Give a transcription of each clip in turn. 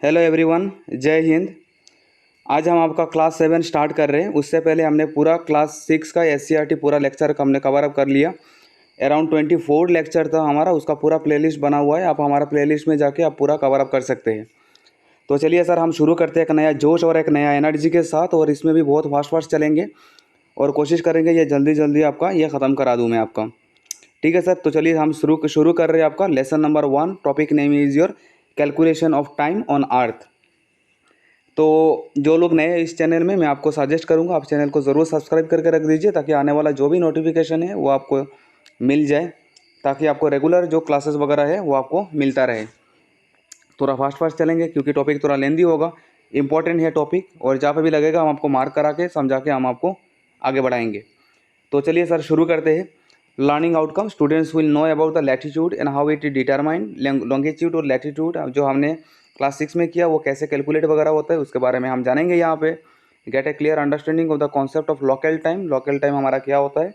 Hello everyone, जय हिंद। आज हम आपका क्लास 7 स्टार्ट कर रहे हैं। उससे पहले हमने पूरा क्लास 6 का SCRT पूरा लेक्चर हमने कवर अप कर लिया। अराउंड 24 लेक्चर था हमारा, उसका पूरा प्लेलिस्ट बना हुआ है। आप हमारा प्लेलिस्ट में जाके आप पूरा कवर अप कर सकते हैं। तो चलिए सर, हम शुरू करते हैं एक नया जोश और एक नया एनर्जी के साथ, और इसमें भी बहुत फास्ट फास्ट चलेंगे और कोशिश करेंगे ये जल्दी जल्दी आपका ये ख़त्म करा दूँ मैं आपका। ठीक है सर, तो चलिए हम शुरू कर रहे हैं आपका lesson number 1। Topic name is your calculation of time on अर्थ। तो जो लोग नए हैं इस चैनल में, मैं आपको सजेस्ट करूंगा आप चैनल को ज़रूर सब्सक्राइब करके रख दीजिए, ताकि आने वाला जो भी नोटिफिकेशन है वो आपको मिल जाए, ताकि आपको रेगुलर जो क्लासेस वगैरह है वो आपको मिलता रहे। थोड़ा फास्ट फास्ट चलेंगे क्योंकि टॉपिक थोड़ा लेंदी होगा, इंपॉर्टेंट है टॉपिक, और जहाँ पे भी लगेगा हम आपको मार्क करा के समझा के हम आपको आगे बढ़ाएंगे। तो चलिए सर शुरू करते हैं। Learning outcome, students will know about the latitude and how it determine. Longitude और लैटिट्यूड जो हमने क्लास 6 में किया वो कैसे कैलकुलेट वगैरह होता है उसके बारे में हम जानेंगे यहाँ पे। Gate A clear understanding of the concept of local time. Local time हमारा क्या होता है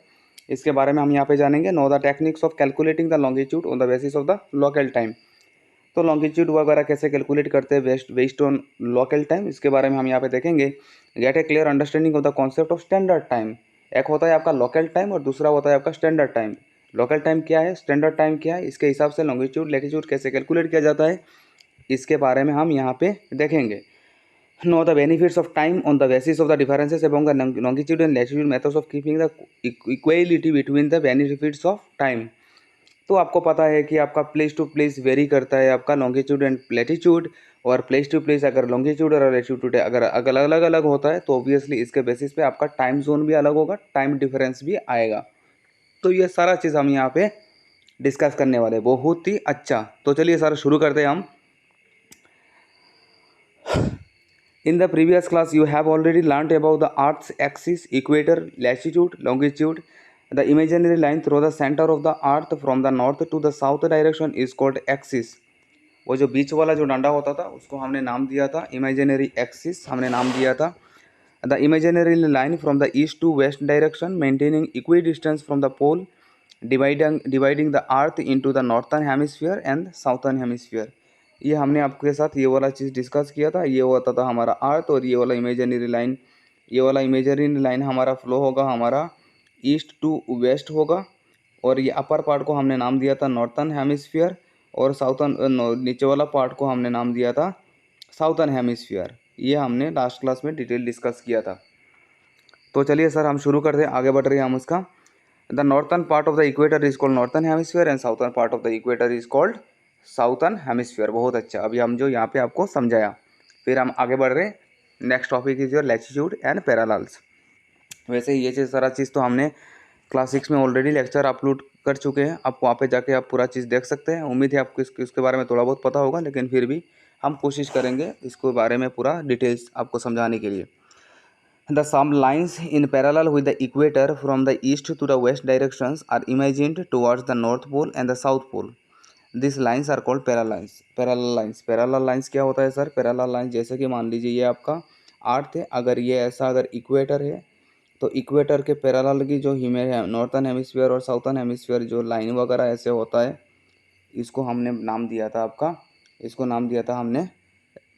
इसके बारे में हम यहाँ पे जानेंगे। Know the techniques of calculating the longitude on the basis of the local time. तो लॉन्गिट्यूड वगैरह कैसे कैलकुलेट करते हैं बेस्ड ऑन लोकल टाइम, इसके बारे में हम यहाँ पे देखेंगे। Gate A clear understanding of the concept of standard time. एक होता है आपका लोकल टाइम और दूसरा होता है आपका स्टैंडर्ड टाइम। लोकल टाइम क्या है, स्टैंडर्ड टाइम क्या है, इसके हिसाब से लॉन्गिट्यूड लैटिट्यूड कैसे कैलकुलेट किया जाता है इसके बारे में हम यहाँ पे देखेंगे। Know the benefits of time on the basis of the differences among the longitude and latitude methods of keeping the equality between the benefits of time. तो आपको पता है कि आपका प्लेस टू प्लेस वेरी करता है आपका लॉन्गिट्यूड एंड लैटिट्यूड, और प्लेस टू प्लेस अगर लॉन्गिट्यूड और लैटिट्यूड अगर अलग अलग होता है तो ऑब्वियसली इसके बेसिस पे आपका टाइम जोन भी अलग होगा, टाइम डिफरेंस भी आएगा। तो ये सारा चीज़ हम यहाँ पे डिस्कस करने वाले, बहुत ही अच्छा। तो चलिए सर शुरू करते हैं हम। In the previous class, you have already learnt about the Earth's axis, equator, latitude, longitude. The imaginary line through the center of the Earth from the north to the south direction is called axis. वो जो बीच वाला जो डंडा होता था उसको हमने नाम दिया था इमेजिनरी एक्सिस, हमने नाम दिया था। The imaginary line from the east to west direction, maintaining equidistance from the pole, dividing the Earth into the northern hemisphere and southern hemisphere. ये हमने आपके साथ ये वाला चीज़ डिस्कस किया था। ये होता था हमारा अर्थ, और ये वाला इमेजिनरी लाइन, ये वाला इमेजिनरी लाइन हमारा फ्लो होगा हमारा ईस्ट टू वेस्ट होगा, और ये अपर पार्ट को हमने नाम दिया था नॉर्थन हेमिस्फीयर, और साउथर्न नीचे वाला पार्ट को हमने नाम दिया था साउथर्न हेमिस्फीयर। ये हमने लास्ट क्लास में डिटेल डिस्कस किया था। तो चलिए सर हम शुरू करते हैं, आगे बढ़ रहे हैं हम उसका। The northern part of the equator is called northern hemisphere and southern part of the equator is called southern hemisphere. बहुत अच्छा, अभी हम जो यहाँ पे आपको समझाया। फिर हम आगे बढ़ रहे हैं। Next topic is your latitude and parallels. वैसे ये चीज़ सारा चीज़ तो हमने क्लास 6 में ऑलरेडी लेक्चर अपलोड कर चुके हैं, आप वहाँ पे जाके आप पूरा चीज़ देख सकते हैं। उम्मीद है आपको इसके बारे में थोड़ा बहुत पता होगा, लेकिन फिर भी हम कोशिश करेंगे इसके बारे में पूरा डिटेल्स आपको समझाने के लिए। The some lines in parallel with the equator from the east to the west directions are imagined towards the north pole and the south pole. These lines are called parallel lines. Parallel lines. Parallel lines क्या होता है sir? Parallel lines जैसे कि मान लीजिए ये आपका अर्थ है, अगर ये ऐसा अगर इक्वेटर है तो इक्वेटर के पैरेलल की जो नॉर्थन हेमिस्फीयर और साउथर्न हेमिस्फीयर जो लाइन वगैरह ऐसे होता है, इसको हमने नाम दिया था आपका, इसको नाम दिया था हमने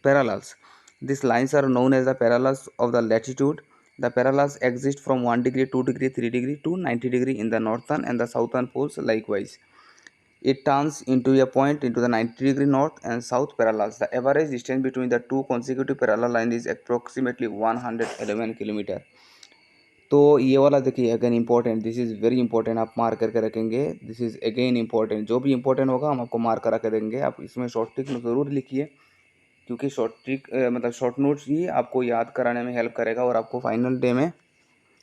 parallels. These lines are known as the parallels of the latitude. The parallels exist from 1 degree, 2 degree, 3 degree to 90 degree in the northern and the southern poles likewise. It turns into a point into the 90 degree north and south parallels. The average distance between the two consecutive parallel lines is approximately 111 kilometre. तो ये वाला देखिए again important, this is very important, आप mark करके रखेंगे। This is again important, जो भी important होगा हम आपको मार्क करा के देंगे। आप इसमें शॉर्ट ट्रिक ज़रूर लिखिए, क्योंकि शॉर्ट ट्रिक मतलब शॉर्ट नोट्स ही आपको याद कराने में हेल्प करेगा, और आपको फाइनल डे में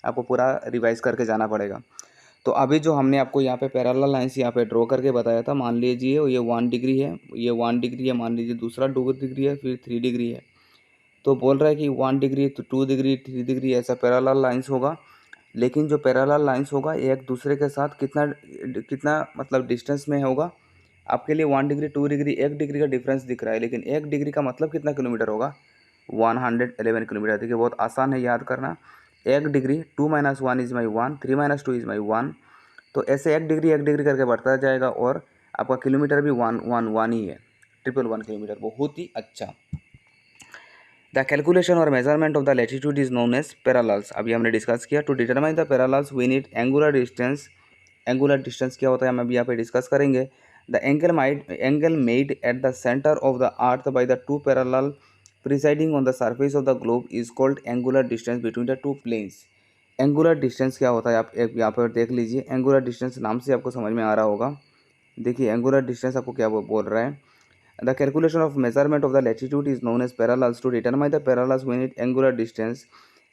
आपको पूरा रिवाइज करके जाना पड़ेगा। तो अभी जो हमने आपको यहाँ पे पैरेलल लाइंस यहाँ पे ड्रॉ करके बताया था, मान लीजिए ये 1 डिग्री है, ये 1 डिग्री है, मान लीजिए दूसरा 2 डिग्री है, फिर 3 डिग्री है। तो बोल रहा है कि 1 डिग्री तो 2 डिग्री 3 डिग्री ऐसा पैरेलल लाइंस होगा। लेकिन जो पैरेलल लाइंस होगा एक दूसरे के साथ कितना कितना मतलब डिस्टेंस में होगा। आपके लिए 1 डिग्री 2 डिग्री 1 डिग्री का डिफरेंस दिख रहा है, लेकिन 1 डिग्री का मतलब कितना किलोमीटर होगा? 111 किलोमीटर। देखिए बहुत आसान है याद करना। 1 degree 2 - 1 is my 1, 3 - 2 is my 1। तो ऐसे 1 डिग्री करके बढ़ता जाएगा, और आपका किलोमीटर भी 111 ही है, 111 किलोमीटर। बहुत ही अच्छा। द कैलकुलेशन और measurement of the latitude is known as parallels. अभी हमने डिस्कस किया। To determine the parallels we need angular distance. Angular distance क्या होता है हम अभी यहाँ पे डिस्कस करेंगे। The angle made at the centre of the earth by the two parallel presiding on the surface of the globe is called angular distance between the two planes. Angular distance क्या होता है आप एक यहाँ पर देख लीजिए। एंगुलर डिस्टेंस नाम से आपको समझ में आ रहा होगा। देखिए एंगुलर डिस्टेंस आपको क्या बोल रहा है। The calculation of measurement of the latitude is known as parallels. To determine the parallels we need angular distance.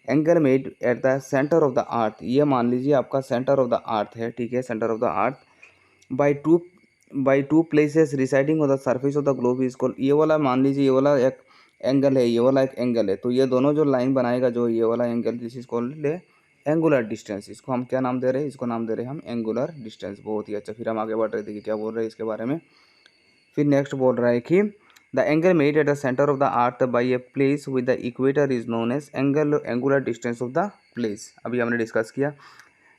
Angle made at the centre of the earth, ये मान लीजिए आपका सेंटर ऑफ द अर्थ है, ठीक है, centre of the earth by two places residing on the surface of the globe is called. ये वाला मान लीजिए ये वाला एक एंगल है, ये वाला एक एंगल है, तो ये दोनों जो लाइन बनाएगा जो ये वाला angle, this is called angular distance. इसको हम क्या नाम दे रहे हैं, इसको नाम दे रहे हैं हम एंगुलर डिस्टेंस। बहुत ही अच्छा। फिर हम आगे बढ़ रहे थे कि क्या बोल रहे हैं इसके बारे में। फिर नेक्स्ट बोल रहा है कि the angle made at the centre of the earth by a place with the equator is known as angular distance of the place. अभी हमने डिस्कस किया।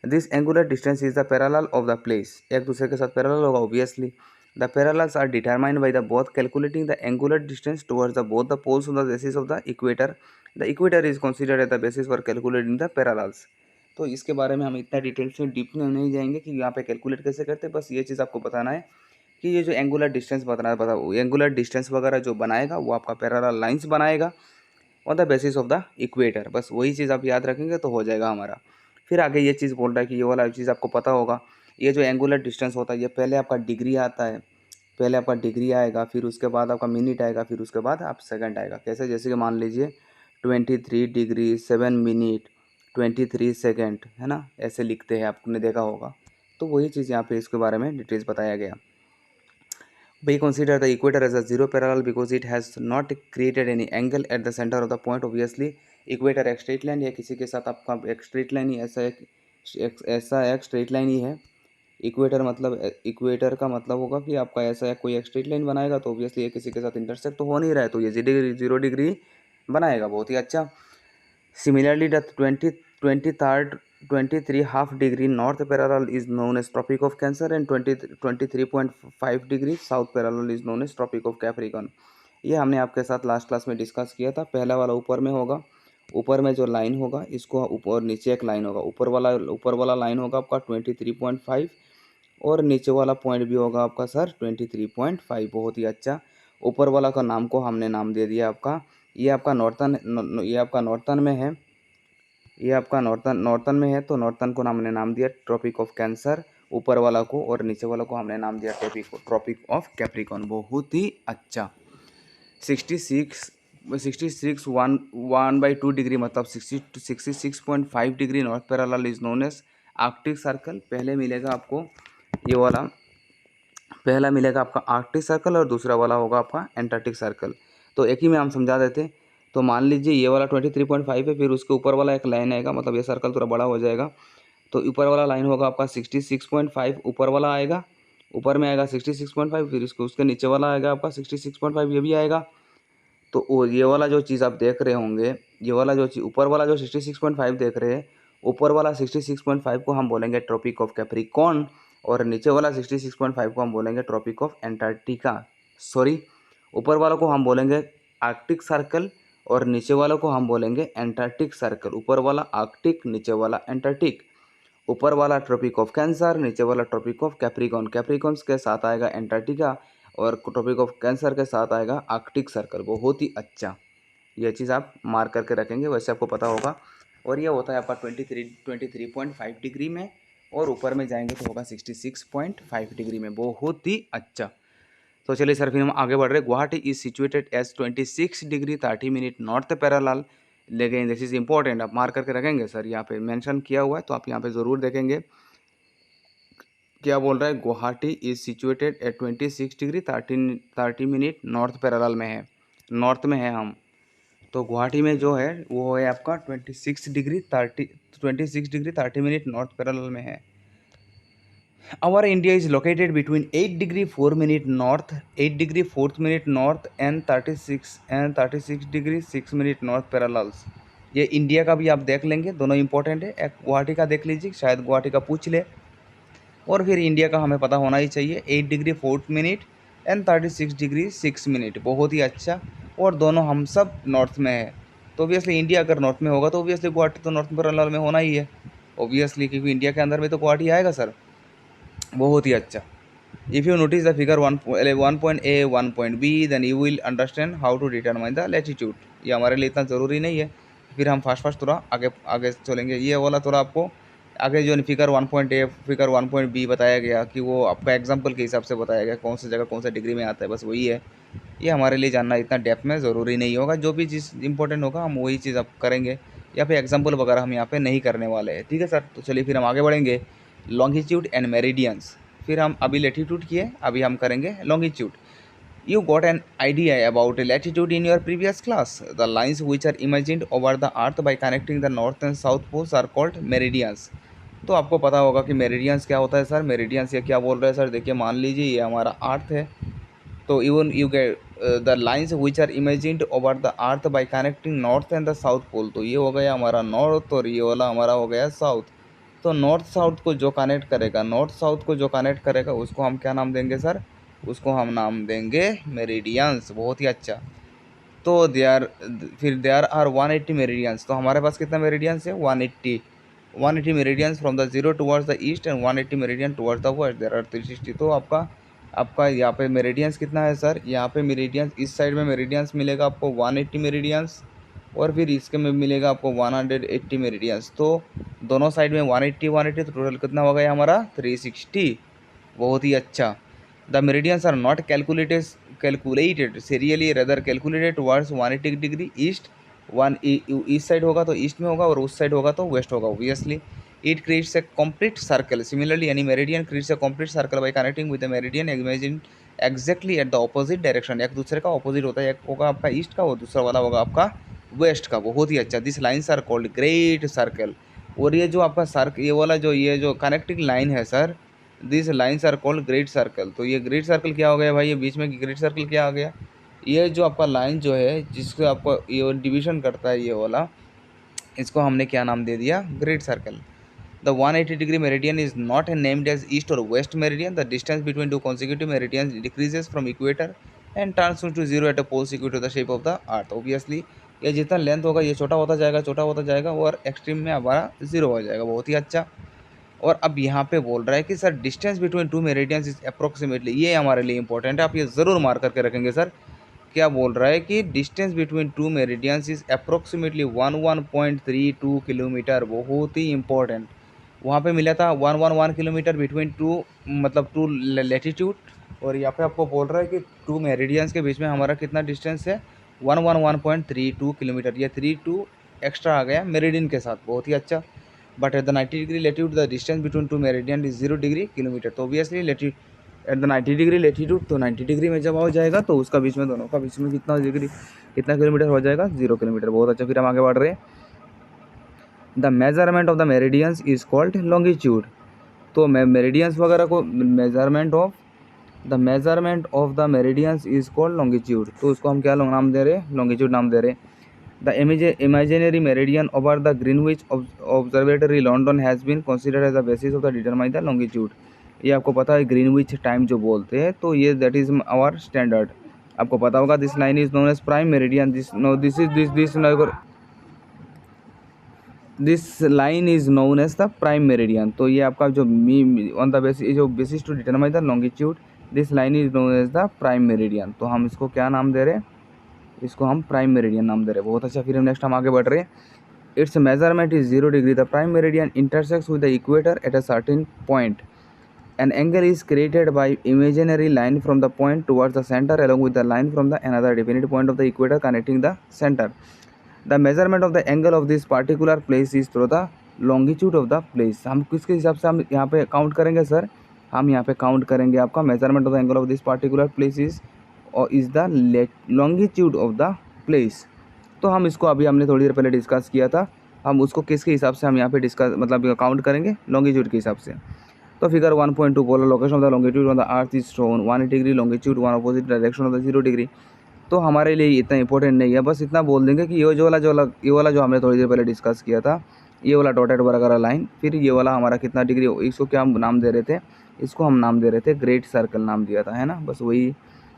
This angular distance is the parallel of the place. एक दूसरे के साथ parallel होगा obviously. The parallels are determined by the both calculating the angular distance towards the both the poles on the basis of the equator. The equator is considered as the basis for calculating the parallels. तो इसके बारे में हम इतना details में deep में नहीं जाएंगे कि यहाँ पे कैलकुलेट कैसे करते हैं, बस ये चीज़ आपको बताना है कि ये जो एंगुलर डिस्टेंस बता एंगुलर डिस्टेंस वगैरह जो बनाएगा वो आपका पैरेलल लाइंस बनाएगा on the basis of the equator. बस वही चीज़ आप याद रखेंगे तो हो जाएगा हमारा। फिर आगे ये चीज़ बोल रहा है कि ये वाला चीज़ आपको पता होगा। ये जो एंगुलर डिस्टेंस होता है ये पहले आपका डिग्री आता है, पहले आपका डिग्री आएगा, फिर उसके बाद आपका मिनट आएगा, फिर उसके बाद आप सेकंड आएगा। कैसे, जैसे कि मान लीजिए 23 डिग्री 7 मिनट 23 सेकेंड, है ना, ऐसे लिखते हैं, आपने देखा होगा। तो वही चीज़ यहाँ पे इसके बारे में डिटेल्स बताया गया। We consider the equator as a zero parallel because it has not created any angle at the center of the point. Obviously, equator एक स्ट्रेट लाइन है, किसी के साथ आपका एक स्ट्रेट लाइन ही ऐसा एक स्ट्रेट लाइन ही है। इक्वेटर मतलब इक्वेटर का मतलब होगा कि आपका ऐसा एक कोई एक स्ट्रेट लाइन बनाएगा तो ऑब्वियसली ये किसी के साथ इंटरसेक्ट तो हो नहीं रहा है, तो ये 0 डिग्री बनाएगा। बहुत ही अच्छा। Similarly, the 23 half degree north parallel is known as Tropic of Cancer and 23.5 degree south parallel is known as Tropic of Capricorn। ये हमने आपके साथ लास्ट क्लास में डिस्कस किया था। पहला वाला ऊपर में होगा, ऊपर में जो लाइन होगा इसको ऊपर नीचे एक लाइन होगा, ऊपर वाला लाइन होगा आपका 23.5 और नीचे वाला पॉइंट भी होगा आपका सर 23.5। बहुत ही अच्छा। ऊपर वाला का नाम को हमने नाम दे दिया आपका, ये आपका नॉर्थन में है, ये आपका नॉर्थन में है, तो नॉर्थन को हमने नाम दिया ट्रॉपिक ऑफ कैंसर ऊपर वाला को, और नीचे वाला को हमने नाम दिया ट्रॉपिक ऑफ कैप्रिकॉर्न। बहुत ही अच्छा। 1/2 डिग्री मतलब 66.5 degree north parallel is known as Arctic Circle. पहले मिलेगा आपको ये वाला, पहला मिलेगा आपका आर्कटिक सर्कल और दूसरा वाला होगा आपका एंटार्क्टिक सर्कल। तो एक ही में हम समझा देते। तो मान लीजिए ये वाला 23.5 है, फिर उसके ऊपर वाला एक लाइन आएगा, मतलब ये सर्कल थोड़ा बड़ा हो जाएगा, तो ऊपर वाला लाइन होगा आपका 66.5, ऊपर वाला आएगा, ऊपर में आएगा 66.5, फिर उसके नीचे वाला आएगा आपका 66.5, ये भी आएगा। तो ये वाला जो चीज़ आप देख रहे होंगे, ये वाला जो चीज़ ऊपर वाला जो 66.5 देख रहे हैं, ऊपर वाला 66.5 को हम बोलेंगे ट्रॉपिक ऑफ कैप्रिकॉर्न और नीचे वाला 66.5 को हम बोलेंगे ट्रॉपिक ऑफ एंटार्क्टिका। सॉरी, ऊपर वाला को हम बोलेंगे आर्कटिक सर्कल और नीचे वाला को हम बोलेंगे एंटार्क्टिक सर्कल। ऊपर वाला आर्कटिक, नीचे वाला एंटार्क्टिक। ऊपर वाला ट्रॉपिक ऑफ कैंसर, नीचे वाला ट्रॉपिक ऑफ कैप्रिकॉर्न। कैप्रिकॉर्न्स के साथ आएगा एंटार्क्टिका और ट्रॉपिक ऑफ कैंसर के साथ आएगा आर्कटिक सर्कल। बहुत ही अच्छा, यह चीज़ आप मार्क करके रखेंगे, वैसे आपको पता होगा। और ये होता है आपका 23.5 डिग्री में, और ऊपर में जाएंगे तो होगा 66.5 डिग्री में। बहुत ही अच्छा। तो चलिए सर, फिर हम आगे बढ़ रहे। Guwahati is situated as 26 degree 30 minute north parallel. लेकिन दिस इज इंपॉर्टेंट, आप मार्क करके रखेंगे सर, यहाँ पे मेंशन किया हुआ है तो आप यहाँ पे ज़रूर देखेंगे क्या बोल रहा है। Guwahati is situated at 26 degree 30 minute north parallel में है, नॉर्थ में है हम। तो गुवाहाटी में जो है वो है आपका 26 डिग्री 30 मिनट नॉर्थ पैरेलल में है। Our India is located between 8 degree 4 minute north, 8 degree 4 minute north and 36 degree 6 minute north parallels। ये इंडिया का भी आप देख लेंगे, दोनों इंपॉर्टेंट है। एक गुवाहाटी का देख लीजिए, शायद गुवाहाटी का पूछ ले, और फिर इंडिया का हमें पता होना ही चाहिए। 8 degree 4 minute and 36 degree 6 minute. बहुत ही अच्छा। और दोनों हम सब नॉर्थ में है। तो ऑब्वियसली इंडिया अगर नॉर्थ में होगा तो ऑब्वियसली गुवाहाटी तो नॉर्थ पैरेलल में होना ही है ऑब्वियसली, क्योंकि इंडिया के अंदर में तो गुवाहाटी आएगा सर। बहुत ही अच्छा। If you notice the figure 1.A 1.B then you will understand how to determine the latitude. ये हमारे लिए इतना ज़रूरी नहीं है, फिर हम फास्ट थोड़ा आगे आगे चलेंगे। ये वाला थोड़ा आपको आगे जो फिगर 1.A फिगर 1.B बताया गया कि वो आपका एग्जाम्पल के हिसाब से बताया गया, कौन सी जगह कौन सा डिग्री में आता है, बस वही है। ये हमारे लिए जानना इतना डेप्थ में ज़रूरी नहीं होगा। जो भी चीज़ इंपॉर्टेंट होगा हम वही चीज़ अब करेंगे, या फिर एग्जाम्पल वगैरह हम यहाँ पे नहीं करने वाले हैं। ठीक है सर, तो चलिए फिर हम आगे बढ़ेंगे। लॉन्गिट्यूड एंड मेरिडियंस, फिर हम अभी लैटिट्यूड किए, अभी हम करेंगे longitude. You got an idea about latitude in your previous class. The lines which are imagined over the earth by connecting the north and south poles are called meridians. तो आपको पता होगा कि मेरिडियंस क्या होता है सर। मेरिडियंस ये क्या बोल रहे हैं सर, देखिए मान लीजिए ये हमारा अर्थ है, तो even you get the lines which are imagined over the earth by connecting north and the south pole. तो ये हो गया हमारा नॉर्थ और ये वाला हमारा हो गया साउथ। तो नॉर्थ साउथ को जो कनेक्ट करेगा, नॉर्थ साउथ को जो कनेक्ट करेगा उसको हम क्या नाम देंगे सर, उसको हम नाम देंगे मेरिडियंस। बहुत ही अच्छा। तो फिर देयर आर 180 मेरिडियंस। तो हमारे पास कितना मेरिडियंस है, 180 meridians from the zero towards the east and 180 meridian towards the west. There are 360। तो आपका यहाँ पे मेरिडियंस कितना है सर, यहाँ पे मेरिडियंस इस साइड में मेरिडियंस मिलेगा आपको 180 मेरिडियंस, और फिर इसके में मिलेगा आपको 180 मेरिडियंस। तो दोनों साइड में 180 तो टोटल कितना हो गया हमारा 360। बहुत ही अच्छा। The meridians are not calculated serially rather calculated towards 180 degree east. East side होगा तो ईस्ट में होगा और उस साइड होगा तो वेस्ट होगा obviously. It creates a complete circle. Similarly any meridian creates a complete circle by connecting with the meridian imagine exactly at the opposite direction. एक दूसरे का ऑपोजिट होता है, एक होगा आपका ईस्ट का और दूसरा वाला होगा आपका वेस्ट का। बहुत ही अच्छा। This lines are called great circle. और ये जो आपका ये वाला ये जो कनेक्टिंग लाइन है sir, this lines are called great circle. तो ये ग्रेट सर्कल क्या हो गया भाई, ये बीच में ग्रेट सर्कल क्या आ गया, ये जो आपका लाइन जो है जिसको आपको ये डिवीजन करता है ये वाला, इसको हमने क्या नाम दे दिया, great circle. The 180 degree meridian is not named as east और west meridian. The distance between two consecutive meridians decreases from equator and turns to zero at a poles equal to the shape of the earth. Obviously ये जितना length होगा ये छोटा होता जाएगा और extreme में हमारा जीरो हो जाएगा। बहुत ही अच्छा। और अब यहाँ पे बोल रहा है कि sir distance between to meridians is approximately, ये हमारे लिए इंपॉर्टेंट है, आप ये ज़रूर मार्क करके रखेंगे सर। क्या बोल रहा है कि distance between to meridians is approximately 11.32 kilometre. बहुत ही इंपॉर्टेंट। वहाँ पे मिला था 111 किलोमीटर बिटवीन टू, मतलब टू लेटीट्यूड, और यहाँ पे आपको बोल रहा है कि टू मेरिडियंस के बीच में हमारा कितना डिस्टेंस है, 111.32 किलोमीटर। ये 32 एक्स्ट्रा आ गया मेरिडियन के साथ। बहुत ही अच्छा। But at the 90 degree latitude the distance between two meridian is 0 degree kilometre. तो obviously at the 90 degree latitude, तो 90 डिग्री में जब हो जाएगा तो उसका बीच में दोनों का बीच में कितना किलोमीटर हो जाएगा, 0 किलोमीटर। बहुत अच्छा। फिर हम आगे बढ़ रहे हैं। The measurement of the meridians is called longitude. तो मेरिडियंस वगैरह को measurement of the meridians is called longitude. तो उसको हम क्या नाम दे रहे हैं, लॉन्गिट्यूड नाम दे रहे हैं। The imaginary meridian over the Greenwich Observatory London has been considered as the basis of the determine the longitude। ये आपको पता है ग्रीनविच टाइम जो बोलते हैं, तो ये दैट इज आवर स्टैंडर्ड। आपको पता होगा this line is known as prime meridian. This line is known as the prime meridian. तो ये आपका जो on the basis to determine the longitude, this line is known as the prime meridian. तो हम इसको क्या नाम दे रहे हैं, इसको हम प्राइम मेरिडियन नाम दे रहे हैं। बहुत अच्छा। फिर नेक्स्ट हम आगे बढ़ रहे हैं। It's measurement is 0 degree. The prime meridian intersects with the equator at a certain point. An angle is created by imaginary line from the point towards the centre along with the line from the another definite point of the equator connecting the centre. The measurement of the angle of this particular place is through the longitude of the place. हम किसके हिसाब से हम यहाँ पे count करेंगे sir, हम यहाँ पे काउंट करेंगे आपका measurement of the angle of this particular place is the longitude of the place. तो हम इसको अभी हमने थोड़ी देर पहले डिस्कस किया था, हम उसको किसके हिसाब से हम यहाँ पे मतलब काउंट करेंगे, लॉन्गिट्यूड के हिसाब से। तो फिगर 1.2 बोला location of the longitude on the earth is shown 180 degree longitude 1 opposite direction of the 0 degree. तो हमारे लिए इतना इंपॉर्टेंट नहीं है, बस इतना बोल देंगे कि ये वाला जो हमने थोड़ी देर पहले डिस्कस किया था, ये वाला डॉटेड वगैरह लाइन, फिर ये वाला हमारा कितना डिग्री, इसको क्या हम नाम दे रहे थे, इसको हम नाम दे रहे थे ग्रेट सर्कल नाम दिया था, है ना। बस वही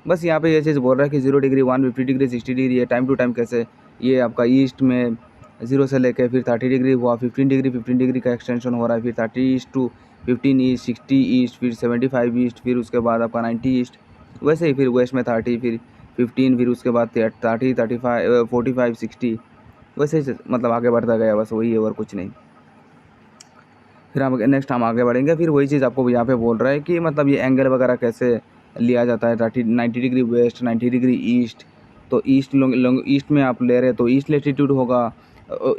बस यहाँ पे ये चीज़ बोल रहा है कि 0 डिग्री 150 डिग्री 60 डिग्री, ये टाइम टू टाइम कैसे, ये आपका ईस्ट में 0 से लेके फिर 30 डिग्री हुआ, 15 डिग्री का एक्सटेंशन हो रहा है, फिर 30 ईस्ट टू 15 ईस्ट, 60 ईस्ट, फिर 75 ईस्ट, फिर उसके बाद आपका 90 ईस्ट, वैसे ही फिर वेस्ट में 30, फिर 15, फिर उसके बाद 30, 35, 45, 60, वैसे ही मतलब आगे बढ़ता गया, बस वही है और कुछ नहीं। फिर हम नेक्स्ट हम आगे बढ़ेंगे। फिर वही चीज़ आपको यहाँ पे बोल रहा है कि मतलब ये एंगल वगैरह कैसे लिया जाता है, 90 डिग्री वेस्ट, 90 डिग्री ईस्ट। तो ईस्ट ईस्ट में आप ले रहे तो ईस्ट लेटीट्यूड होगा,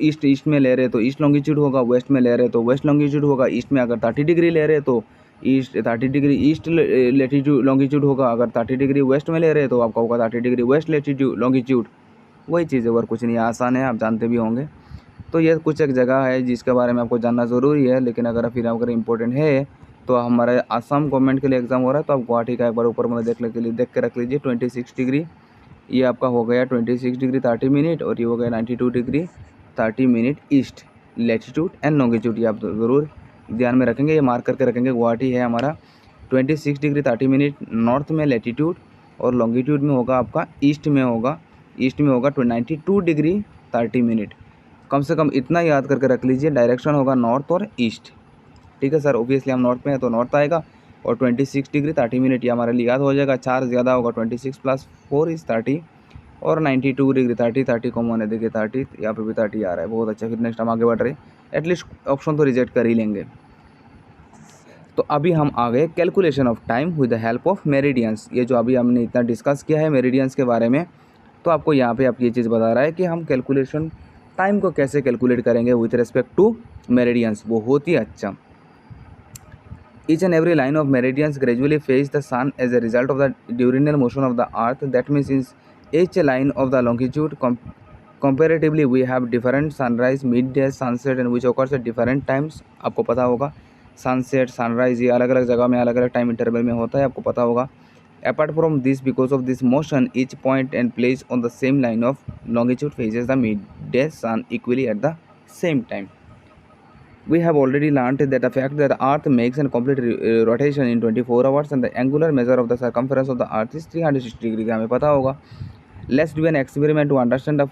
ईस्ट में ले रहे तो ईस्ट लॉन्गिट्यूड होगा, वेस्ट में ले रहे तो वेस्ट लॉन्गिट्यूड होगा। ईस्ट में अगर 30 डिग्री ले रहे तो east 30 degree east latitude longitude होगा, अगर 30 डिग्री वेस्ट में ले रहे तो आपका होगा 30 डिग्री वेस्ट लेटीट्यूड लॉन्गिट्यूड। वही चीज़ है और कुछ नहीं, आसान है, आप जानते भी होंगे। तो ये कुछ एक जगह है जिसके बारे में आपको जानना ज़रूरी है, लेकिन अगर इम्पोर्टेंट है तो हमारे आसाम गवर्नमेंट के लिए एग्ज़ाम हो रहा है तो आप गुवाहाटी का एक बार ऊपर मतलब देख के रख लीजिए। 26 डिग्री ये आपका हो गया 26 डिग्री 30 मिनट, और ये हो गया 92 degree 30 minute east latitude and longitude. ये आप ज़रूर ध्यान में रखेंगे, ये मार्क करके रखेंगे। गुवाहाटी है हमारा 26 डिग्री 30 मिनट नॉर्थ में लैटिट्यूड, और लॉन्गिट्यूड में होगा आपका ईस्ट में होगा 92 डिग्री 30 मिनट। कम से कम इतना याद करके रख लीजिए, डायरेक्शन होगा नॉर्थ और ईस्ट। ठीक है सर, ओबियसली हम नॉर्थ में हैं तो नॉर्थ आएगा, और 26 डिग्री 30 मिनट ये हमारे लिए याद हो जाएगा। 4 ज़्यादा होगा, 26 + 4 = 30, और 92 डिग्री 30 कॉमन है, देखिए 30 यहाँ पे भी 30 आ रहा है। बहुत अच्छा, फिर नेक्स्ट हम आगे बढ़ रहे हैं, एटलीस्ट ऑप्शन तो रिजेक्ट कर ही लेंगे। तो अभी हम आ गए calculation of time with the help of meridians. ये जो अभी हमने इतना डिस्कस किया है मेरिडियंस के बारे में, तो आपको यहाँ पे आप ये चीज़ बता रहा है कि हम कैलकुलेशन टाइम को कैसे कैलकुलेट करेंगे विथ रेस्पेक्ट टू मेरिडियंस। बहुत ही अच्छा। Each and every line of meridians gradually face the sun as a result of the diurnal motion of the earth. That means in each line of the longitude comparatively we have different sunrise, midday, sunset and which occurs at different times. आपको पता होगा sunset sunrise ये अलग अलग जगह में अलग अलग टाइम इंटरवल में होता है, आपको पता होगा। Apart from this, because of this motion, each point and place on the same line of longitude faces the midday sun equally at the same time. We have already learned that the fact that the Earth makes a complete rotation in 24 hours and the angular measure of the circumference of the Earth is 360 degree, हमें पता होगा। Let's do an experiment to understand the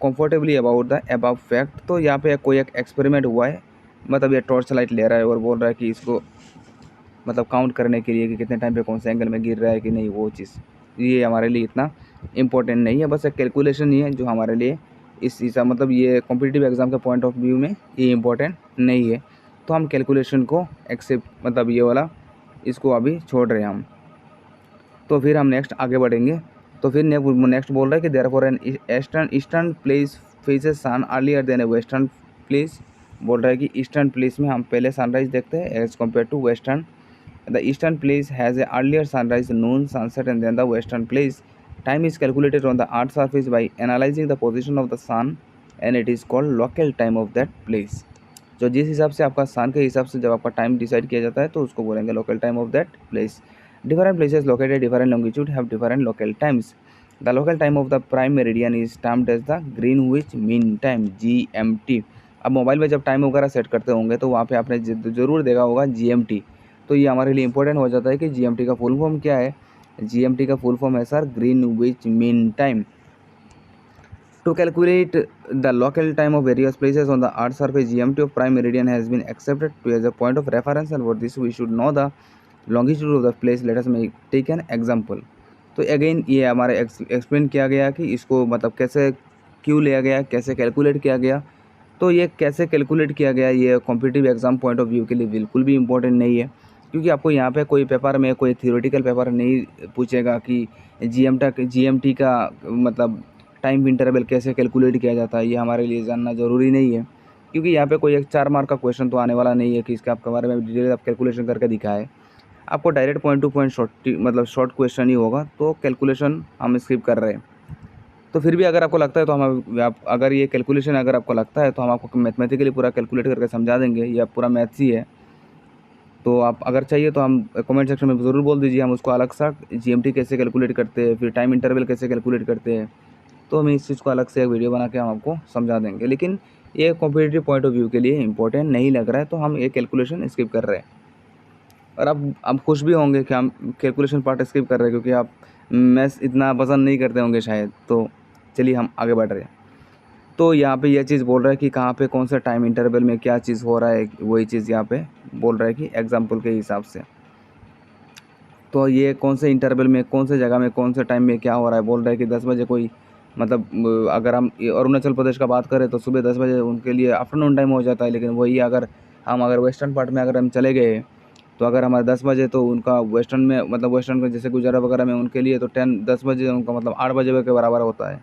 comfortably about the above fact। तो यहाँ पे कोई एक experiment हुआ है, मतलब ये टॉर्च लाइट ले रहा है और बोल रहा है कि इसको मतलब काउंट करने के लिए कि कितने टाइम पे कौन से एंगल में गिर रहा है कि नहीं, वो चीज़ ये हमारे लिए इतना इम्पोर्टेंट नहीं है, बस एक कैलकुलेशन ही है जो हमारे लिए इस हिसाब मतलब ये कॉम्पिटिटिव एग्ज़ाम के पॉइंट ऑफ व्यू में ये इम्पोर्टेंट नहीं है। तो हम कैलकुलेशन को एक्सेप्ट मतलब ये वाला इसको अभी छोड़ रहे हैं हम। तो फिर हम नेक्स्ट आगे बढ़ेंगे। तो फिर नेक्स्ट बोल रहा है कि therefore an eastern place faces sun earlier than a western place. बोल रहा है कि ईस्टर्न प्लेस में हम पहले सनराइज देखते हैं as compare to western. The eastern place has a earlier sunrise, noon, sunset, and then the western place. Time is calculated on the Earth's surface by analyzing the position of the sun, and it is called local time of that place. जो जिस हिसाब से आपका सन के हिसाब से जब आपका टाइम डिसाइड किया जाता है तो उसको बोलेंगे local time of that place. Different places located different longitude have different local times. The local time of the prime meridian is termed as the Greenwich Mean Time (GMT). अब mobile में जब time वगैरह set करते होंगे तो वहाँ पे आपने ज़रूर देखा होगा GMT। तो ये हमारे लिए इंपॉर्टेंट हो जाता है कि GMT का फुल फॉर्म क्या है। GMT का फुल फॉर्म है sir Greenwich mean time. To calculate the local time of various places on the earth surface, GMT of prime meridian has been accepted to as a point of reference, and for this we should know the longitude of the place. Let us take an example. तो again ये हमारे explain किया गया कि इसको मतलब कैसे क्यों लिया गया, कैसे कैलकुलेट किया गया। तो ये कैसे कैलकुलेट किया गया ये competitive exam point of view के लिए बिल्कुल भी इंपॉर्टेंट नहीं है, क्योंकि आपको यहाँ पे कोई पेपर में कोई थियोरेटिकल पेपर नहीं पूछेगा कि GMT का मतलब टाइम इंटरवल कैसे कैलकुलेट किया जाता है। ये हमारे लिए जानना ज़रूरी नहीं है, क्योंकि यहाँ पे कोई एक 4 मार्क का क्वेश्चन तो आने वाला नहीं है कि इसके आपके बारे में डिटेल आप कैलकुलेशन करके दिखाए। आपको direct point to point short question ही होगा, तो कैलकुलेशन हम स्किप कर रहे हैं। तो फिर भी अगर आपको लगता है तो हम अगर ये कैलकुलेशन अगर आपको लगता है तो हम आपको मैथमेटिकली पूरा कैलकुलेट करके समझा देंगे। ये पूरा मैथ्स ही है, तो आप अगर चाहिए तो हम कमेंट सेक्शन में ज़रूर बोल दीजिए, हम उसको अलग सा GMT कैसे कैलकुलेट करते हैं, फिर टाइम इंटरवल कैसे कैलकुलेट करते हैं, तो हम इस चीज़ को अलग से एक वीडियो बना के हम आपको समझा देंगे। लेकिन ये कॉम्पिटिटिव पॉइंट ऑफ व्यू के लिए इंपॉर्टेंट नहीं लग रहा है, तो हम ये कैलकुलेशन स्किप कर रहे हैं। और आप खुश भी होंगे कि हम कैलकुलेशन पार्ट स्किप कर रहे हैं, क्योंकि आप मैथ्स इतना पसंद नहीं करते होंगे शायद। तो चलिए हम आगे बढ़ रहे हैं। तो यहाँ पे यह चीज़ बोल रहा है कि कहाँ पे कौन सा टाइम इंटरवल में क्या चीज़ हो रहा है, वही चीज़ यहाँ पे बोल रहा है कि एग्जाम्पल के हिसाब से। तो ये कौन से इंटरवल में, कौन से जगह में, कौन से टाइम में क्या हो रहा है, बोल रहा है कि 10 बजे कोई मतलब अगर हम अरुणाचल प्रदेश का बात करें तो सुबह 10 बजे उनके लिए आफ्टरनून टाइम हो जाता है। लेकिन वही अगर वेस्टर्न पार्ट में अगर हम चले गए तो अगर हमारे 10 बजे तो उनका वेस्टर्न में मतलब वेस्टर्न में जैसे गुजरात वगैरह में उनके लिए तो 10 बजे उनका मतलब 8 बजे के बराबर होता है।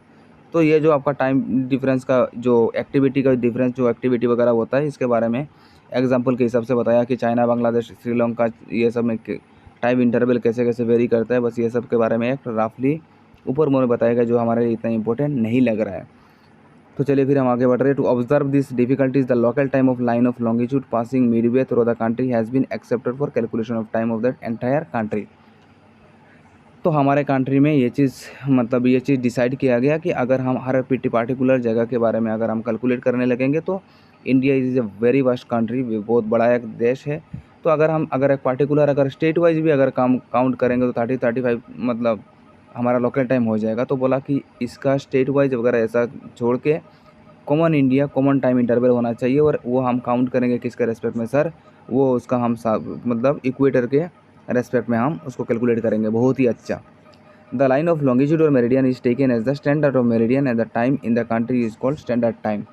तो ये जो आपका टाइम डिफरेंस का जो एक्टिविटी का डिफरेंस जो एक्टिविटी वगैरह होता है, इसके बारे में एग्जांपल के हिसाब से बताया कि चाइना, बांग्लादेश, श्रीलंका ये सब में टाइम इंटरवल कैसे कैसे वेरी करता है। बस ये सब के बारे में एक रफली ऊपर मुझे बताएगा जो हमारे लिए इतना इंपॉर्टेंट नहीं लग रहा है। तो चलिए फिर हम आगे बढ़ रहे हैं। To observe this difficulties the local time of line of longitude passing midway through the country has been accepted for calculation of time of that entire country. तो हमारे कंट्री में ये चीज़ मतलब ये चीज़ डिसाइड किया गया कि अगर हम हर पार्टिकुलर जगह के बारे में अगर हम कैलकुलेट करने लगेंगे तो India is a very vast country, बहुत बड़ा एक देश है। तो अगर एक पार्टिकुलर अगर स्टेट वाइज भी अगर काउंट करेंगे तो 30-35 मतलब हमारा लोकल टाइम हो जाएगा। तो बोला कि इसका स्टेट वाइज वगैरह ऐसा छोड़ के common India common time interval होना चाहिए। और वो हम काउंट करेंगे किसके रेस्पेक्ट में सर, वो उसका हम मतलब इक्वेटर के रेस्पेक्ट में हम उसको कैलकुलेट करेंगे। बहुत ही अच्छा। The line of longitude or meridian is taken as the standard of meridian and the time in the country is called standard time.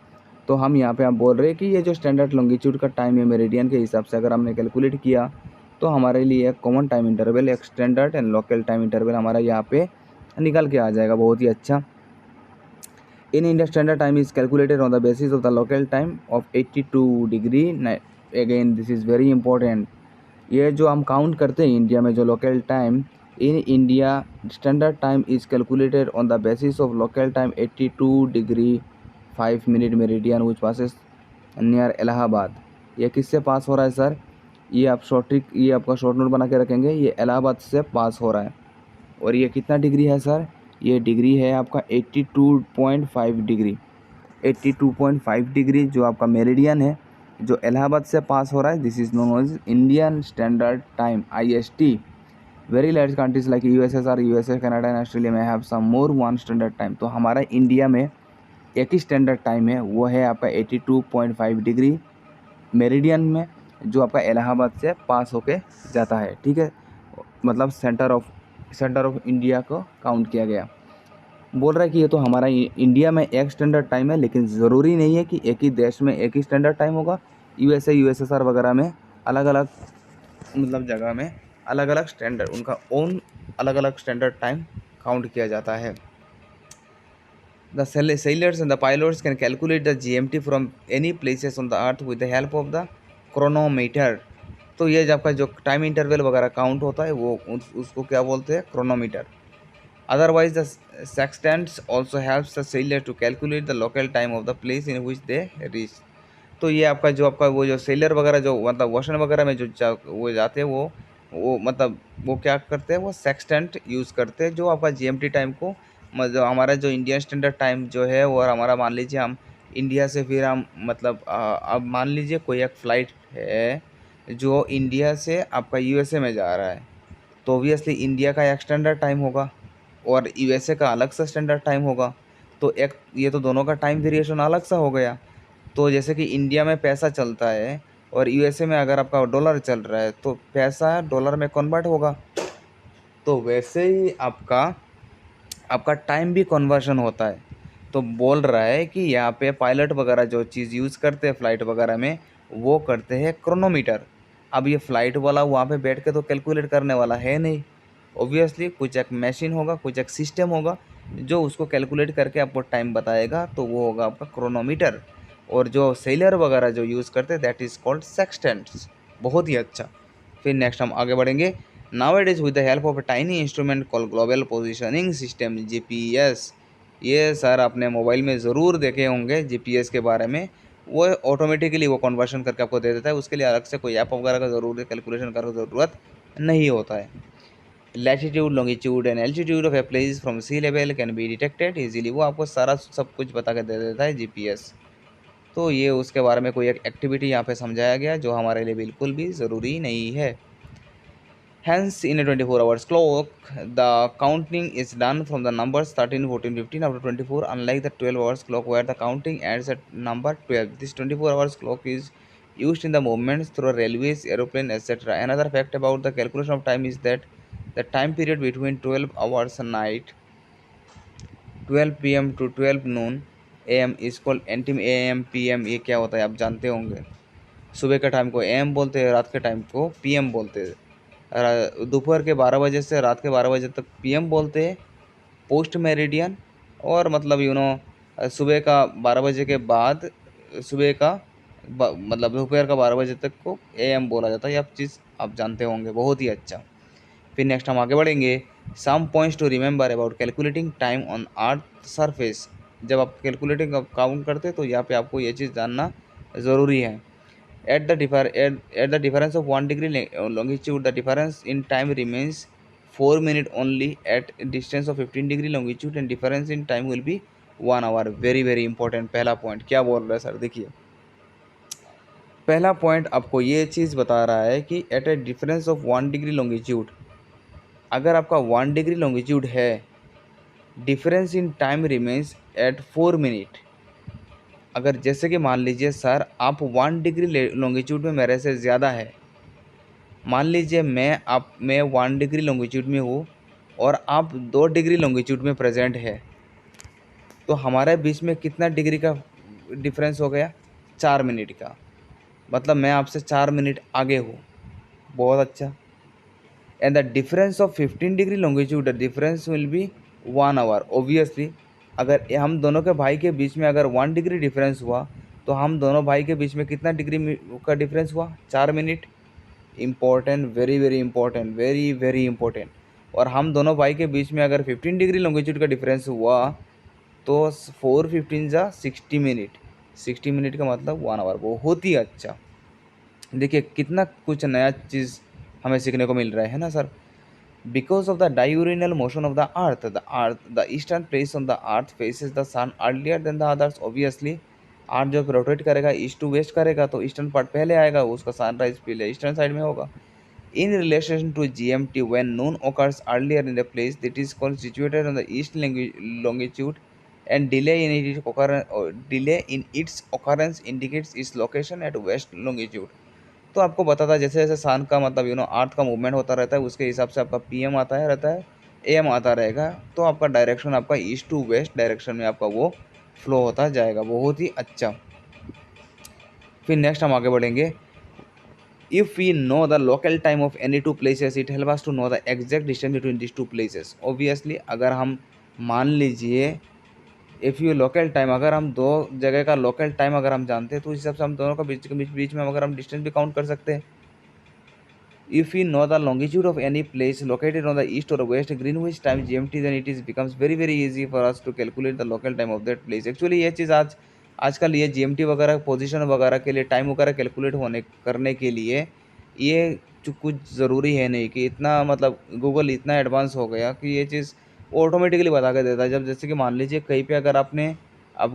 तो हम यहाँ पे आप बोल रहे हैं कि ये जो स्टैंडर्ड लॉन्गिट्यूड का टाइम है मेरिडियन के हिसाब से अगर हमने कैलकुलेट किया तो हमारे लिए एक कॉमन टाइम इंटरवल, एक standard and local time interval हमारा यहाँ पे निकल के आ जाएगा। बहुत ही अच्छा। In India, standard time is calculated on the basis of the local time of 82 degree. Again, this is very important. ये जो हम काउंट करते हैं इंडिया में जो local time, in India standard time is calculated on the basis of local time 82 degree 5 minute meridian which passes near Allahabad. ये किससे पास हो रहा है सर? ये आप ये आपका शॉर्ट नोट बना के रखेंगे। ये इलाहाबाद से पास हो रहा है। और ये कितना डिग्री है सर? ये डिग्री है आपका 82.5 डिग्री। 82.5 डिग्री जो आपका मेरिडियन है जो इलाहाबाद से पास हो रहा है, this is known as Indian standard time IST। Very large countries like USSR, USA, Canada and Australia में have some more one standard time. तो हमारा इंडिया में एक ही स्टैंडर्ड टाइम है, वो है आपका 82.5 डिग्री मेरिडियन में जो आपका इलाहाबाद से पास होके जाता है। ठीक है, मतलब सेंटर ऑफ इंडिया को काउंट किया गया। बोल रहा है कि ये तो हमारा इंडिया में एक स्टैंडर्ड टाइम है, लेकिन ज़रूरी नहीं है कि एक ही देश में एक ही स्टैंडर्ड टाइम होगा। USA, USSR वगैरह में अलग अलग मतलब जगह में अलग अलग स्टैंडर्ड, उनका ओन अलग अलग स्टैंडर्ड टाइम काउंट किया जाता है। The sailors and the pilots can calculate the GMT from any places on the earth with the help of the chronometer। तो ये जब आपका जो टाइम इंटरवल वगैरह काउंट होता है वो उसको क्या बोलते हैं? Chronometer. Otherwise, the sextant also helps the sailor to calculate the local time of the place in which they reach। तो ये आपका वो जो सेलर वगैरह जो मतलब ओशन वगैरह में वो जाते हैं वो मतलब वो क्या करते हैं? वो सेक्सटेंट यूज़ करते हैं जो आपका GMT टाइम को मतलब हमारा जो इंडियन स्टैंडर्ड टाइम जो है और हमारा मान लीजिए हम इंडिया से फिर हम मतलब अब मान लीजिए कोई एक फ़्लाइट है जो इंडिया से आपका USA में जा रहा है, तो ऑब्वियसली इंडिया का एक स्टैंडर्ड टाइम होगा और USA का अलग सा स्टैंडर्ड टाइम होगा। तो एक ये तो दोनों का टाइम वेरिएशन अलग सा हो गया। तो जैसे कि इंडिया में पैसा चलता है और USA में अगर आपका डॉलर चल रहा है तो पैसा डॉलर में कन्वर्ट होगा। तो वैसे ही आपका आपका टाइम भी कन्वर्शन होता है। तो बोल रहा है कि यहाँ पे पायलट वगैरह जो चीज़ यूज़ करते हैं फ़्लाइट वगैरह में वो करते हैं क्रोनोमीटर। अब ये फ़्लाइट वाला वहाँ पे बैठ के तो कैलकुलेट करने वाला है नहीं, ऑब्वियसली कुछ एक मशीन होगा, कुछ एक सिस्टम होगा जो उसको कैलकुलेट करके आपको टाइम बताएगा, तो वो होगा आपका क्रोनोमीटर। और जो सेलर वगैरह जो यूज़ करते हैं दैट इज़ कॉल्ड सेक्सटेंट्स। बहुत ही अच्छा। फिर नेक्स्ट हम आगे बढ़ेंगे। Nowadays, with the help of a tiny instrument called Global Positioning System (GPS), ये सर आपने मोबाइल में ज़रूर देखे होंगे GPS के बारे में। वो ऑटोमेटिकली वो कन्वर्शन करके आपको दे देता है, उसके लिए अलग से कोई ऐप वगैरह का ज़रूर कैलकुलेशन करने की ज़रूरत नहीं होता है। Latitude, longitude and altitude of a place from sea level can be detected easily. वो आपको सारा सब कुछ बता के दे देता है GPS। तो ये उसके बारे में कोई एक एक्टिविटी यहाँ पे समझाया गया जो हमारे लिए बिल्कुल भी ज़रूरी नहीं है। Hence, in a 24 hours clock, the counting is done from the numbers 13, 14, 15 up to 24, unlike the 12 hours clock where the counting ends at number 12. This 24 hours clock is used in the movements through railways, aeroplane, etc. Another fact about the calculation of time is that the time period between 12 hours a night, 12 pm to 12 noon am is called antim am pm. ये क्या होता है आप जानते होंगे। सुबह के time को एम बोलते हैं, रात के टाइम को पीएम बोलते हैं। दोपहर के 12 बजे से रात के 12 बजे तक पीएम बोलते हैं, पोस्ट मेरिडियन। और मतलब सुबह का 12 बजे के बाद सुबह का मतलब दोपहर का 12 बजे तक को एएम बोला जाता है। ये आप चीज़ आप जानते होंगे, बहुत ही अच्छा। फिर नेक्स्ट हम आगे बढ़ेंगे। Some points to remember about calculating time on earth surface. जब आप कैलकुलेटिंग काउंट करते हैं तो यहाँ पे आपको ये चीज़ जानना ज़रूरी है। At the difference of 1 degree longitude, the difference in time remains 4 minutes only. At distance of 15 degree longitude, and difference in time will be 1 hour. Very very important। पहला पॉइंट क्या बोल रहा है सर, देखिए पहला पॉइंट आपको ये चीज़ बता रहा है कि at a difference of 1 degree longitude, अगर आपका 1 डिग्री लॉन्गिट्यूड है, difference in time remains at 4 minute. अगर जैसे कि मान लीजिए सर आप 1 डिग्री लॉन्गिट्यूड में मेरे से ज़्यादा है, मान लीजिए मैं 1 डिग्री लॉन्गिट्यूड में हूँ और आप 2 डिग्री लॉन्गिट्यूड में प्रेजेंट है, तो हमारे बीच में कितना डिग्री का डिफरेंस हो गया, 4 मिनट का। मतलब मैं आपसे 4 मिनट आगे हूँ। बहुत अच्छा। And the difference of 15 degree longitude, the difference will be 1 hour. Obviously अगर हम दोनों के भाई के बीच में अगर 1 डिग्री डिफरेंस हुआ तो हम दोनों भाई के बीच में कितना डिग्री का डिफरेंस हुआ, 4 minute. Important, very very important, very very important. और हम दोनों भाई के बीच में अगर 15 डिग्री लॉन्गिट्यूड का डिफरेंस हुआ तो 4 15 जा 60 मिनट। 60 मिनट का मतलब 1 आवर। बहुत ही अच्छा। देखिए कितना कुछ नया चीज़ हमें सीखने को मिल रहा है ना sir. Because of the diurnal motion of the eastern place on the earth faces the sun earlier than the others. Obviously earth जब रोटेट करेगा ईस्ट टू वेस्ट करेगा तो ईस्टर्न पार्ट पहले आएगा, उसका सनराइज पहले ईस्टर्न साइड में होगा। In relation to GMT, when noon occurs earlier in the place that is called situated on the east longitude, and delay in its occurrence indicates its location at west longitude। तो आपको बताता है जैसे जैसे सन का मतलब अर्थ का मूवमेंट होता रहता है, उसके हिसाब से आपका पीएम आता है रहता है, एएम आता रहेगा, तो आपका डायरेक्शन आपका ईस्ट टू वेस्ट डायरेक्शन में आपका वो फ्लो होता जाएगा। बहुत ही अच्छा। फिर नेक्स्ट हम आगे बढ़ेंगे। If we know the local time of any two places, it helps us to know the exact distance between these two places। Obviously अगर हम मान लीजिए इफ़ यू लोकल टाइम, अगर हम दो जगह का लोकल टाइम अगर हम जानते हैं तो उस हिसाब से हम दोनों का बीच में अगर हम डिस्टेंस भी काउंट कर सकते हैं। If we know the longitude of any place located on the east or west Greenwich time GMT, then it is becomes very very easy for us to calculate the local time of that place। Actually ये चीज़ आजकल ये GMT वगैरह position वगैरह के लिए time वगैरह calculate करने के लिए ये कुछ ज़रूरी है नहीं कि इतना मतलब गूगल इतना एडवांस हो गया कि ये चीज़ ऑटोमेटिकली बता के देता है। जब जैसे कि मान लीजिए कहीं पे अगर आप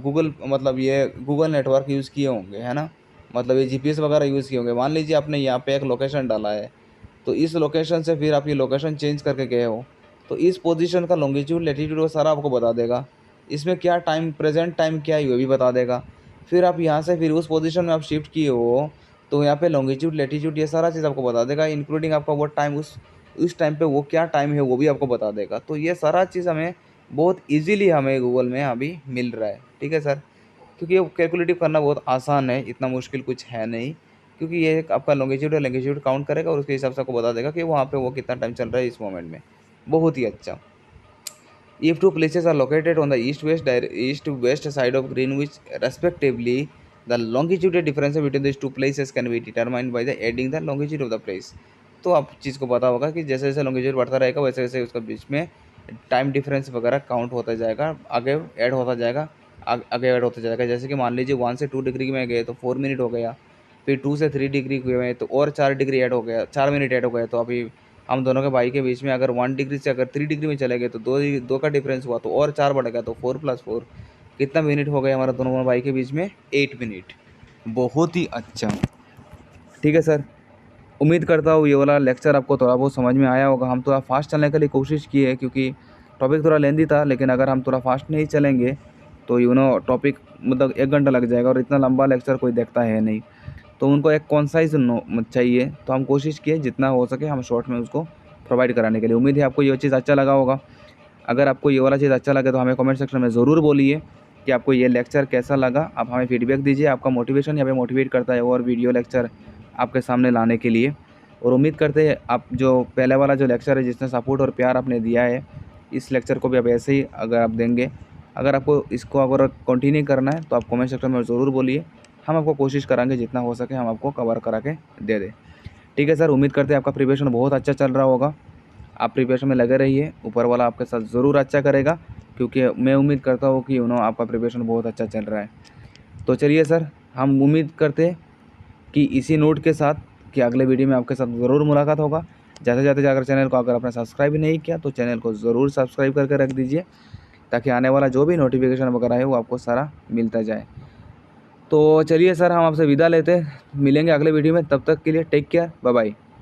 गूगल मतलब ये गूगल नेटवर्क यूज़ किए होंगे है ना, मतलब ये GPS वगैरह यूज़ किए होंगे। मान लीजिए आपने यहाँ पे एक लोकेशन डाला है, तो इस लोकेशन से फिर आप ये लोकेशन चेंज करके गए हो, तो इस पोजीशन का लॉन्गिट्यूड लैटिट्यूड वो सारा आपको बता देगा। इसमें क्या टाइम प्रेजेंट टाइम क्या है वो भी बता देगा। फिर आप यहाँ से फिर उस पोजीशन में आप शिफ्ट किए हो तो यहाँ पे लॉन्गिट्यूड लैटिट्यूड ये सारा चीज़ आपको बता देगा, इंक्लूडिंग आपका वो टाइम उस टाइम पे वो क्या टाइम है वो भी आपको बता देगा। तो ये सारा चीज़ हमें बहुत ईजीली हमें गूगल में अभी मिल रहा है। ठीक है सर, क्योंकि ये कैलकुलेटिव करना बहुत आसान है, इतना मुश्किल कुछ है नहीं। क्योंकि ये आपका लॉन्गिट्यूड और लैंगिट्यूड काउंट करेगा और उसके हिसाब से आपको बता देगा कि वहाँ पे वो कितना टाइम चल रहा है इस मोमेंट में। बहुत ही अच्छा। If two places are located on the east-west side of Greenwich respectively, the longitude difference between these two places can be determined by the adding the longitude of the place। तो आप चीज़ को पता होगा कि जैसे जैसे लॉन्गिट्यूड बढ़ता रहेगा वैसे वैसे उसका बीच में टाइम डिफरेंस वगैरह काउंट होता जाएगा, आगे ऐड होता जाएगा, आगे ऐड होता जाएगा। जैसे कि मान लीजिए 1 से 2 डिग्री में गए तो 4 मिनट हो गया, फिर 2 से 3 डिग्री में तो और 4 डिग्री ऐड हो गया, 4 मिनट ऐड हो गया। तो अभी हम दोनों के भाई के बीच में अगर 1 डिग्री से अगर 3 डिग्री में चले गए तो दो का डिफरेंस हुआ तो और 4 बढ़ गया, तो 4 + 4 कितना मिनट हो गया हमारा दोनों भाई के बीच में, 8 मिनट। बहुत ही अच्छा। ठीक है सर। उम्मीद करता हूँ ये वाला लेक्चर आपको थोड़ा बहुत समझ में आया होगा। हम थोड़ा फास्ट चलने के लिए कोशिश की है क्योंकि टॉपिक थोड़ा लेंदी था, लेकिन अगर हम थोड़ा फास्ट नहीं चलेंगे तो टॉपिक मतलब 1 घंटा लग जाएगा और इतना लंबा लेक्चर कोई देखता है नहीं। तो उनको एक कॉन्साइज़ चाहिए, तो हम कोशिश किए जितना हो सके हम शॉर्ट में उसको प्रोवाइड कराने के लिए। उम्मीद है आपको ये चीज़ अच्छा लगा होगा। अगर आपको ये वाला चीज़ अच्छा लगे तो हमें कमेंट सेक्शन में ज़रूर बोलिए कि आपको ये लेक्चर कैसा लगा। आप हमें फीडबैक दीजिए, आपका मोटिवेशन यहाँ पे मोटिवेट करता है और वीडियो लेक्चर आपके सामने लाने के लिए। और उम्मीद करते हैं आप जो पहले वाला जो लेक्चर है जिसने सपोर्ट और प्यार आपने दिया है, इस लेक्चर को भी आप ऐसे ही अगर आप देंगे, अगर आपको इसको अगर कंटिन्यू करना है तो आप कमेंट सेक्शन में ज़रूर बोलिए। हम आपको कोशिश करेंगे जितना हो सके हम आपको कवर करा के दे दें। ठीक है सर, उम्मीद करते हैं आपका प्रिपरेशन बहुत अच्छा चल रहा होगा। आप प्रिपरेशन में लगे रहिए, ऊपर वाला आपके साथ ज़रूर अच्छा करेगा, क्योंकि मैं उम्मीद करता हूँ कि आपका प्रिपरेशन बहुत अच्छा चल रहा है। तो चलिए सर, हम उम्मीद करते हैं कि इसी नोट के साथ कि अगले वीडियो में आपके साथ ज़रूर मुलाकात होगा। जाते जाते अगर चैनल को अगर आपने सब्सक्राइब नहीं किया तो चैनल को ज़रूर सब्सक्राइब करके रख दीजिए, ताकि आने वाला जो भी नोटिफिकेशन वगैरह है वो आपको सारा मिलता जाए। तो चलिए सर, हम आपसे विदा लेते हैं, मिलेंगे अगले वीडियो में। तब तक के लिए टेक केयर, बाय बाय।